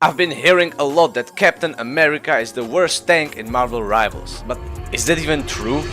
I've been hearing a lot that Captain America is the worst tank in Marvel Rivals, but is that even true?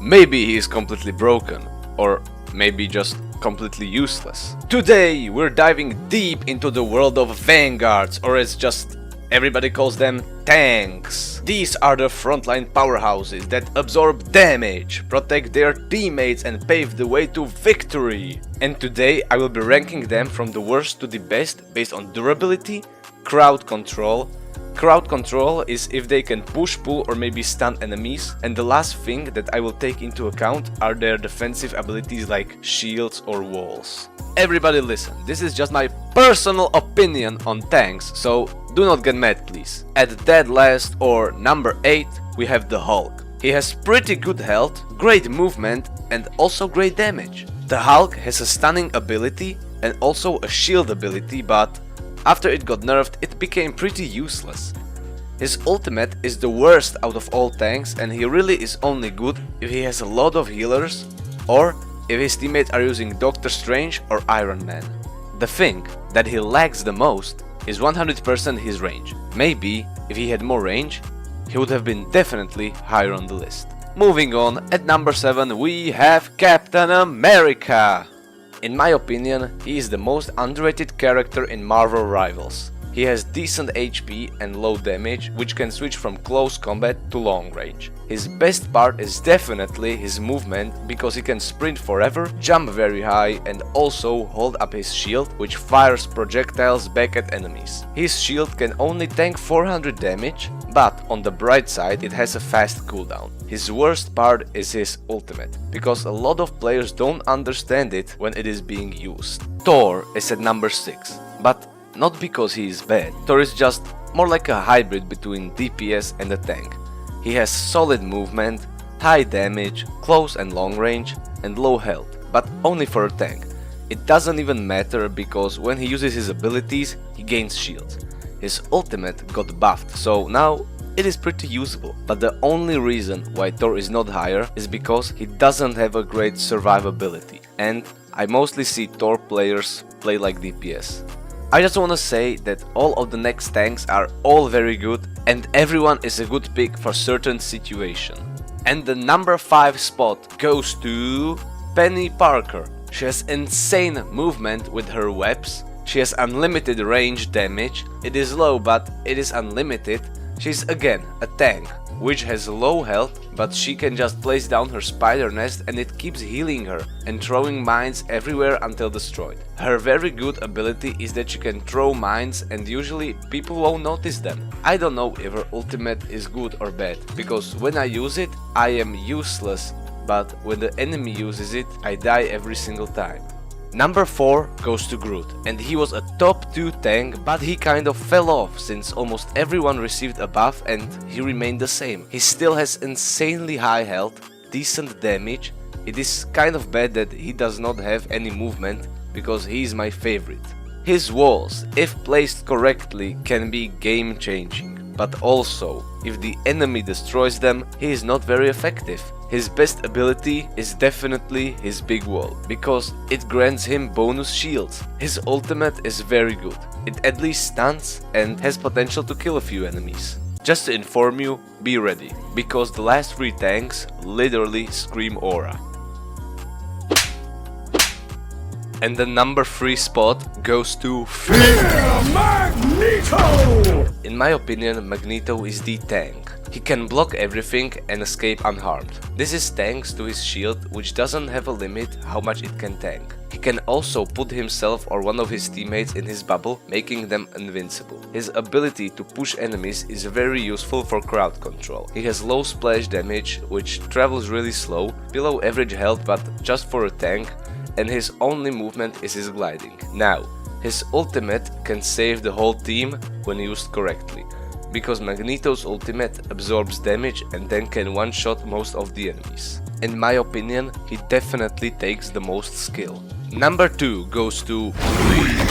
Maybe he is completely broken, or maybe just completely useless. Today we're diving deep into the world of vanguards, or as just everybody calls them, tanks. These are the frontline powerhouses that absorb damage, protect their teammates and pave the way to victory. And today I will be ranking them from the worst to the best based on durability, crowd control. Crowd control is if they can push, pull or maybe stun enemies, and the last thing that I will take into account are their defensive abilities like shields or walls. Everybody listen, this is just my personal opinion on tanks, so do not get mad please. At dead last, or number 8, we have the Hulk. He has pretty good health, great movement and also great damage. The Hulk has a stunning ability and also a shield ability, but after it got nerfed it became pretty useless. His ultimate is the worst out of all tanks and he really is only good if he has a lot of healers or if his teammates are using DoctorStrange or IronMan. The thing that he lacks the most is 100% his range. Maybe if he had more range, he would have been definitely higher on the list. Moving on, at number 7 we have Captain America. In my opinion, he is the most underrated character in Marvel Rivals. He has decent HP and low damage, which can switch from close combat to long range. His best part is definitely his movement, because he can sprint forever, jump very high and also hold up his shield, which fires projectiles back at enemies. His shield can only tank 400 damage, but on the bright side it has a fast cooldown. His worst part is his ultimate, because a lot of players don't understand it when it is being used. Thor is at number 6, but not because he is bad. Thor is just more like a hybrid between DPS and a tank. He has solid movement, high damage, close and long range and low health, but only for a tank. It doesn't even matter because when he uses his abilities he gains shields. His ultimate got buffed, so now it is pretty usable. But the only reason why Thor is not higher is because he doesn't have a great survivability, and I mostly see Thor players play like DPS. I just wanna say that all of the next tanks are all very good and everyone is a good pick for certain situation. And the number 5 spot goes to PeniParker. She has insane movement with her webs, she has unlimited range damage, it is low but it is unlimited. She's again a tank, which has low health, but she can just place down her spider nest and it keeps healing her and throwing mines everywhere until destroyed. Her very good ability is that she can throw mines and usually people won't notice them. I don't know if her ultimate is good or bad, because when I use it I am useless, but when the enemy uses it I die every single time. Number 4 goes to Groot, and he was a top 2 tank, but he kind of fell off since almost everyone received a buff and he remained the same. He still has insanely high health, decent damage. It is kind of bad that he does not have any movement, because he is my favorite. His walls, if placed correctly, can be game changing, but also if the enemy destroys them, he is not very effective. His best ability is definitely his big wall, because it grants him bonus shields. His ultimate is very good, it at least stuns and has potential to kill a few enemies. Just to inform you, be ready, because the last 3 tanks literally scream aura. And the number 3 spot goes to Magneto! In my opinion, Magneto is the tank. He can block everything and escape unharmed. This is thanks to his shield, which doesn't have a limit how much it can tank. He can also put himself or one of his teammates in his bubble, making them invincible. His ability to push enemies is very useful for crowd control. He has low splash damage, which travels really slow, below average health but just for a tank, and his only movement is his gliding. Now, his ultimate can save the whole team when used correctly, because Magneto's ultimate absorbs damage and then can one-shot most of the enemies. In my opinion, he definitely takes the most skill. Number 2 goes to Venom.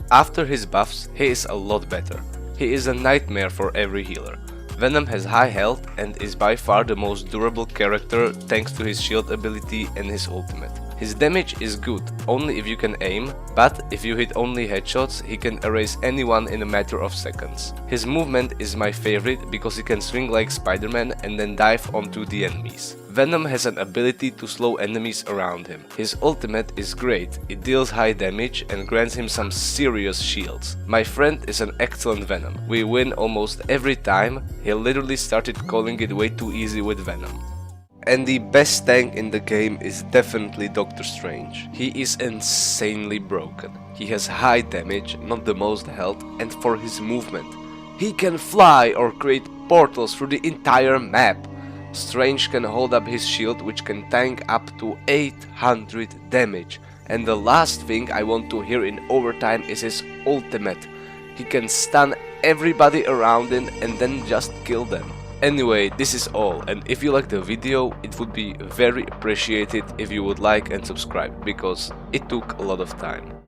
After his buffs, he is a lot better. He is a nightmare for every healer. Venom has high health and is by far the most durable character thanks to his shield ability and his ultimate. His damage is good, only if you can aim, but if you hit only headshots, he can erase anyone in a matter of seconds. His movement is my favorite because he can swing like Spiderman and then dive onto the enemies. Venom has an ability to slow enemies around him. His ultimate is great, it deals high damage and grants him some serious shields. My friend is an excellent Venom. We win almost every time. He literally started calling it way too easy with Venom. And the best tank in the game is definitely DoctorStrange. He is insanely broken. He has high damage, not the most health, and for his movement. He can fly or create portals through the entire map. Strange can hold up his shield, which can tank up to 800 damage. And the last thing I want to hear in overtime is his ultimate. He can stun everybody around him and then just kill them. Anyway, this is all, and if you like the video, it would be very appreciated if you would like and subscribe, because it took a lot of time.